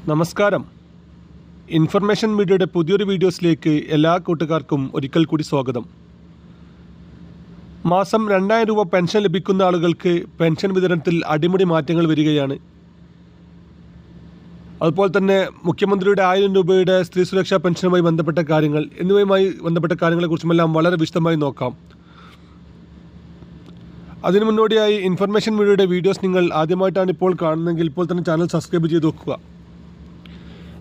നമസ്കാരം. ഇൻഫർമേഷൻ മീഡിയയുടെ പുതിയൊരു വീഡിയോസിലേക്ക് എല്ലാ കൂട്ടുകാർക്കും ഒരിക്കൽ കൂടി സ്വാഗതം. മാസം 2000 രൂപ പെൻഷൻ ലഭിക്കുന്ന ആളുകൾക്ക് പെൻഷൻ വിതരണത്തിൽ അടിമുടി മാറ്റങ്ങൾ വരികയാണ്. അതുപോലെ തന്നെ മുഖ്യമന്ത്രിയുടെ 1000 രൂപയുടെ സ്ത്രീ സുരക്ഷാ പെൻഷനുമായി ബന്ധപ്പെട്ട കാര്യങ്ങൾ എന്നിവയുമായി ബന്ധപ്പെട്ട കാര്യങ്ങളെക്കുറിച്ചുമെല്ലാം വളരെ വിശദമായി നോക്കാം. അതിനു മുന്നോടിയായി ഇൻഫർമേഷൻ മീഡിയയുടെ വീഡിയോസ് നിങ്ങൾ ആദ്യമായിട്ടാണ് ഇപ്പോൾ കാണുന്നതെങ്കിൽ ഇപ്പോൾ തന്നെ ചാനൽ സബ്സ്ക്രൈബ് ചെയ്ത് വെക്കുക.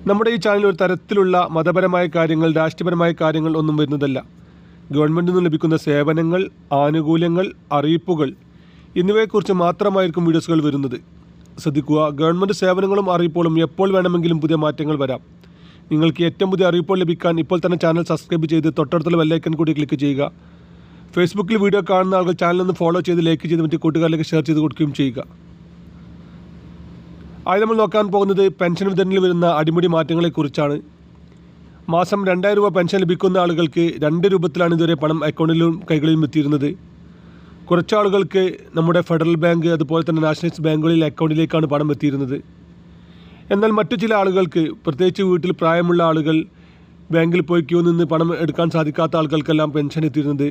നമ്മുടെ ഈ ചാനൽ ഒരു തരത്തിലുള്ള മതപരമായ കാര്യങ്ങൾ, രാഷ്ട്രീയപരമായ കാര്യങ്ങൾ ഒന്നും വരുന്നതല്ല. ഗവൺമെൻറ്റിൽ നിന്ന് ലഭിക്കുന്ന സേവനങ്ങൾ, ആനുകൂല്യങ്ങൾ, അറിയിപ്പുകൾ എന്നിവയെക്കുറിച്ച് മാത്രമായിരിക്കും വീഡിയോസുകൾ വരുന്നത്. ശ്രദ്ധിക്കുക, ഗവൺമെൻറ് സേവനങ്ങളും അറിയിപ്പുകളും എപ്പോൾ വേണമെങ്കിലും പുതിയ മാറ്റങ്ങൾ വരാം. നിങ്ങൾക്ക് ഏറ്റവും പുതിയ അറിയിപ്പുകൾ ലഭിക്കാൻ ഇപ്പോൾ തന്നെ ചാനൽ സബ്സ്ക്രൈബ് ചെയ്ത് തൊട്ടടുത്തുള്ള ബെല്ലൈക്കൺ കൂടി ക്ലിക്ക് ചെയ്യുക. ഫേസ്ബുക്കിൽ വീഡിയോ കാണുന്ന ആളുകൾ ചാനലൊന്ന് ഫോളോ ചെയ്ത് ലൈക്ക് ചെയ്ത് മറ്റ് കൂട്ടുകാരിലേക്ക് ഷെയർ ചെയ്ത് കൊടുക്കുകയും ചെയ്യുക. ആദ്യം നമ്മൾ നോക്കാൻ പോകുന്നത് പെൻഷൻ വിതരണത്തിൽ വരുന്ന അടിമുടി മാറ്റങ്ങളെക്കുറിച്ചാണ്. മാസം 2000 രൂപ പെൻഷൻ ലഭിക്കുന്ന ആളുകൾക്ക് 2 രൂപത്തിലാണ് ഇതുവരെ പണം അക്കൗണ്ടിലും കൈകളിലും എത്തിയിരുന്നത്. കുറച്ച് ആളുകൾക്ക് നമ്മുടെ ഫെഡറൽ ബാങ്ക് അതുപോലെ തന്നെ നാഷണലൈസ്ഡ് ബാങ്കുകളിൽ അക്കൗണ്ടിലേക്കാണ് പണം എത്തിയിരുന്നത്. എന്നാൽ മറ്റു ചില ആളുകൾക്ക്, പ്രത്യേകിച്ച് വീട്ടിൽ പ്രായമുള്ള ആളുകൾ, ബാങ്കിൽ പോയി ക്യൂ നിന്ന് പണം എടുക്കാൻ സാധിക്കാത്ത ആളുകൾക്കെല്ലാം പെൻഷൻ എത്തിയിരുന്നത്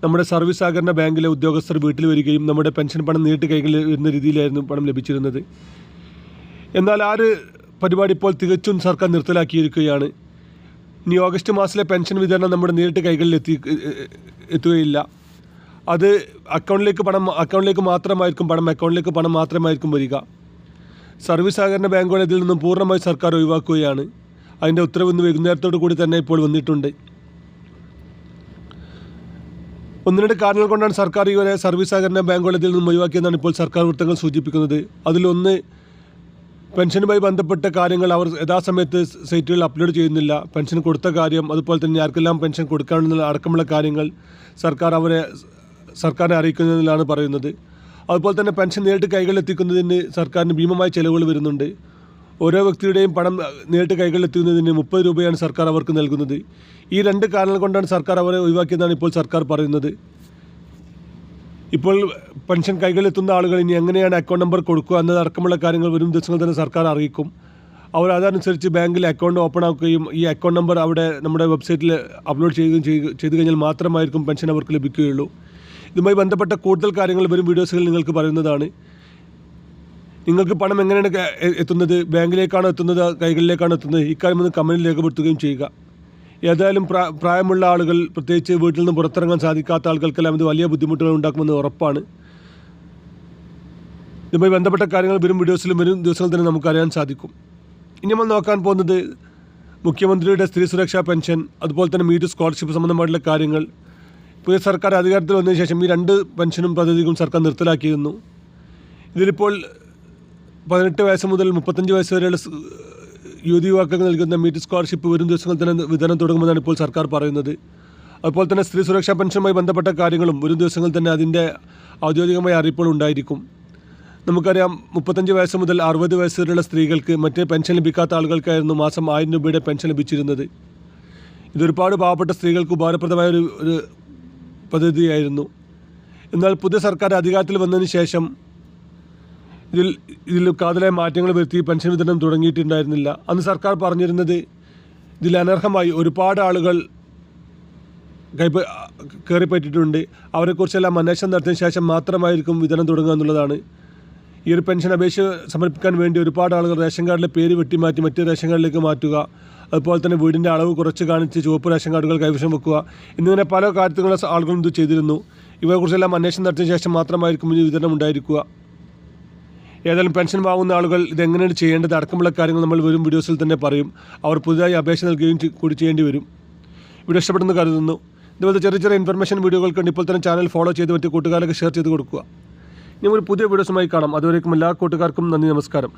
നമ്മുടെ സർവീസ് സഹകരണ ബാങ്കിലെ ഉദ്യോഗസ്ഥർ വീട്ടിൽ വരികയും നമ്മുടെ പെൻഷൻ പണം നേരിട്ട് കൈകളിൽ വരുന്ന രീതിയിലായിരുന്നു പണം ലഭിച്ചിരുന്നത്. എന്നാൽ ആ ഒരു പരിപാടി ഇപ്പോൾ തികച്ചും സർക്കാർ നിർത്തലാക്കിയിരിക്കുകയാണ്. ഇനി ഓഗസ്റ്റ് മാസത്തിലെ പെൻഷൻ വിതരണം നമ്മുടെ നേരിട്ട് കൈകളിൽ എത്തുകയില്ല. അത് അക്കൗണ്ടിലേക്ക് മാത്രമായിരിക്കും വരിക. സർവീസ് സഹകരണ ബാങ്കുകൾ ഇതിൽ നിന്നും പൂർണ്ണമായി സർക്കാർ ഒഴിവാക്കുകയാണ്. അതിൻ്റെ ഉത്തരവ് ഇന്ന് വൈകുന്നേരത്തോടു കൂടി തന്നെ ഇപ്പോൾ വന്നിട്ടുണ്ട്. 1-2 കാരണങ്ങൾ കൊണ്ടാണ് സർക്കാർ ഇവരെ സർവീസ് സഹകരണ ബാങ്കുകൾ ഇതിൽ നിന്നും ഒഴിവാക്കിയെന്നാണ് ഇപ്പോൾ സർക്കാർ വൃത്തങ്ങൾ സൂചിപ്പിക്കുന്നത്. അതിലൊന്ന്, പെൻഷനുമായി ബന്ധപ്പെട്ട കാര്യങ്ങൾ അവർ യഥാസമയത്ത് സൈറ്റുകളിൽ അപ്ലോഡ് ചെയ്യുന്നില്ല. പെൻഷൻ കൊടുത്ത കാര്യം, അതുപോലെ തന്നെ ആർക്കെല്ലാം പെൻഷൻ കൊടുക്കാനുള്ള അടക്കമുള്ള കാര്യങ്ങൾ സർക്കാരിനെ അറിയിക്കുന്നതിലാണ് പറയുന്നത്. അതുപോലെ തന്നെ പെൻഷൻ നേരിട്ട് കൈകളിലെത്തിക്കുന്നതിന് സർക്കാരിന് ഭീമമായ ചിലവുകൾ വരുന്നുണ്ട്. ഓരോ വ്യക്തിയുടെയും പണം നേരിട്ട് കൈകളിലെത്തുന്നതിന് 30 രൂപയാണ് സർക്കാർ അവർക്ക് നൽകുന്നത്. ഈ 2 കാരണങ്ങൾ കൊണ്ടാണ് സർക്കാർ അവരെ ഒഴിവാക്കിയതാണ് ഇപ്പോൾ സർക്കാർ പറയുന്നത്. ഇപ്പോൾ പെൻഷൻ കൈകളിലെത്തുന്ന ആളുകൾ ഇനി എങ്ങനെയാണ് അക്കൗണ്ട് നമ്പർ കൊടുക്കുക എന്നതടക്കമുള്ള കാര്യങ്ങൾ വരും ദിവസങ്ങൾ തന്നെ സർക്കാർ അറിയിക്കും. അവർ അതനുസരിച്ച് ബാങ്കിൽ അക്കൗണ്ട് ഓപ്പൺ ആക്കുകയും ഈ അക്കൗണ്ട് നമ്പർ അവിടെ നമ്മുടെ വെബ്സൈറ്റിൽ അപ്ലോഡ് ചെയ്ത് കഴിഞ്ഞാൽ മാത്രമായിരിക്കും പെൻഷൻ അവർക്ക് ലഭിക്കുകയുള്ളൂ. ഇതുമായി ബന്ധപ്പെട്ട കൂടുതൽ കാര്യങ്ങൾ വരും വീഡിയോസുകളിൽ നിങ്ങൾക്ക് പറയുന്നതാണ്. നിങ്ങൾക്ക് പണം എങ്ങനെയാണ് എത്തുന്നത്, ബാങ്കിലേക്കാണോ എത്തുന്നത്, കൈകളിലേക്കാണോ എത്തുന്നത്, ഇക്കാര്യം ഒന്ന് കമൻറ്റിൽ രേഖപ്പെടുത്തുകയും ചെയ്യുക. ഏതായാലും പ്രായമുള്ള ആളുകൾ, പ്രത്യേകിച്ച് വീട്ടിൽ നിന്ന് പുറത്തിറങ്ങാൻ സാധിക്കാത്ത ആളുകൾക്കെല്ലാം ഇത് വലിയ ബുദ്ധിമുട്ടുകൾ ഉണ്ടാക്കുമെന്ന് ഉറപ്പാണ്. ഇതുമായി ബന്ധപ്പെട്ട കാര്യങ്ങൾ വരും ദിവസങ്ങളിൽ തന്നെ നമുക്കറിയാൻ സാധിക്കും. ഇനി നമ്മൾ നോക്കാൻ പോകുന്നത് മുഖ്യമന്ത്രിയുടെ സ്ത്രീ സുരക്ഷാ പെൻഷൻ, അതുപോലെ തന്നെ മീറ്റ് സ്കോളർഷിപ്പ് സംബന്ധമായിട്ടുള്ള കാര്യങ്ങൾ. പുതിയ സർക്കാർ അധികാരത്തിൽ വന്നതിന് ശേഷം ഈ 2 പെൻഷനും പദ്ധതികളും സർക്കാർ നിർത്തലാക്കിയിരുന്നു. ഇതിലിപ്പോൾ 18 വയസ്സ് മുതൽ 35 വയസ്സ് വരെയുള്ള യുവക്കൾക്ക് നൽകുന്ന മീറ്റ് സ്കോളർഷിപ്പ് വരും ദിവസങ്ങളിൽ തന്നെ വിതരണം തുടങ്ങുമെന്നാണ് ഇപ്പോൾ സർക്കാർ പറയുന്നത്. അതുപോലെ തന്നെ സ്ത്രീ സുരക്ഷാ പെൻഷനുമായി ബന്ധപ്പെട്ട കാര്യങ്ങളും വരും ദിവസങ്ങളിൽ തന്നെ അതിൻ്റെ ഔദ്യോഗികമായ അറിയിപ്പുകൾ ഉണ്ടായിരിക്കും. നമുക്കറിയാം, 35 വയസ്സ് മുതൽ 60 വയസ്സ് വരെയുള്ള സ്ത്രീകൾക്ക് മറ്റേ പെൻഷൻ ലഭിക്കാത്ത ആളുകൾക്കായിരുന്നു മാസം 1000 രൂപയുടെ പെൻഷൻ ലഭിച്ചിരുന്നത്. ഇതൊരുപാട് പാവപ്പെട്ട സ്ത്രീകൾക്ക് ഉപകാരപ്രദമായ ഒരു പദ്ധതിയായിരുന്നു. എന്നാൽ പുതിയ സർക്കാർ അധികാരത്തിൽ വന്നതിന് ശേഷം ഇതിൽ കാതലായ മാറ്റങ്ങൾ വരുത്തി പെൻഷൻ വിതരണം തുടങ്ങിയിട്ടുണ്ടായിരുന്നില്ല. അന്ന് സർക്കാർ പറഞ്ഞിരുന്നത് ഇതിൽ അനർഹമായി ഒരുപാട് ആളുകൾ കയറിപ്പറ്റിയിട്ടുണ്ട്, അവരെക്കുറിച്ചെല്ലാം അന്വേഷണം നടത്തിയ ശേഷം മാത്രമായിരിക്കും വിതരണം തുടങ്ങുക എന്നുള്ളതാണ്. ഈ ഒരു പെൻഷൻ അപേക്ഷ സമർപ്പിക്കാൻ വേണ്ടി ഒരുപാട് ആളുകൾ റേഷൻ കാർഡിലെ പേര് വെട്ടിമാറ്റി മറ്റ് റേഷൻ കാർഡിലേക്ക് മാറ്റുക, അതുപോലെ തന്നെ വീടിൻ്റെ അളവ് കുറച്ച് കാണിച്ച് ചുവപ്പ് റേഷൻ കാർഡുകൾ കൈവശം വെക്കുക എന്നിങ്ങനെ പല കാര്യത്തിലുള്ള ആളുകളും ഇത് ചെയ്തിരുന്നു. ഇവയെക്കുറിച്ചെല്ലാം അന്വേഷണം നടത്തിയ ശേഷം മാത്രമായിരിക്കും ഈ വിതരണം ഉണ്ടായിരിക്കുക. ഏതായാലും പെൻഷൻ വാങ്ങുന്ന ആളുകൾ ഇതെങ്ങനെയാണ് ചെയ്യേണ്ടത് അടക്കമുള്ള കാര്യങ്ങൾ നമ്മൾ വരും വീഡിയോസിൽ തന്നെ പറയും. അവർ പുതുതായി അപേക്ഷ നൽകുകയും കൂടി ചെയ്യേണ്ടി വരും. വീഡിയോ ഇഷ്ടപ്പെടുന്നു കരുതുന്നു. ഇതുപോലത്തെ ചെറിയ ഇൻഫർമേഷൻ വീഡിയോകൾക്ക് ഇപ്പോൾ തന്നെ ചാനൽ ഫോളോ ചെയ്ത് മറ്റ് കൂട്ടുകാർക്ക് ഷെയർ ചെയ്ത് കൊടുക്കുക. ഇനി ഒരു പുതിയ വീഡിയോസുമായി കാണാം. അതുവരേക്കും എല്ലാ കൂട്ടുകാർക്കും നന്ദി, നമസ്കാരം.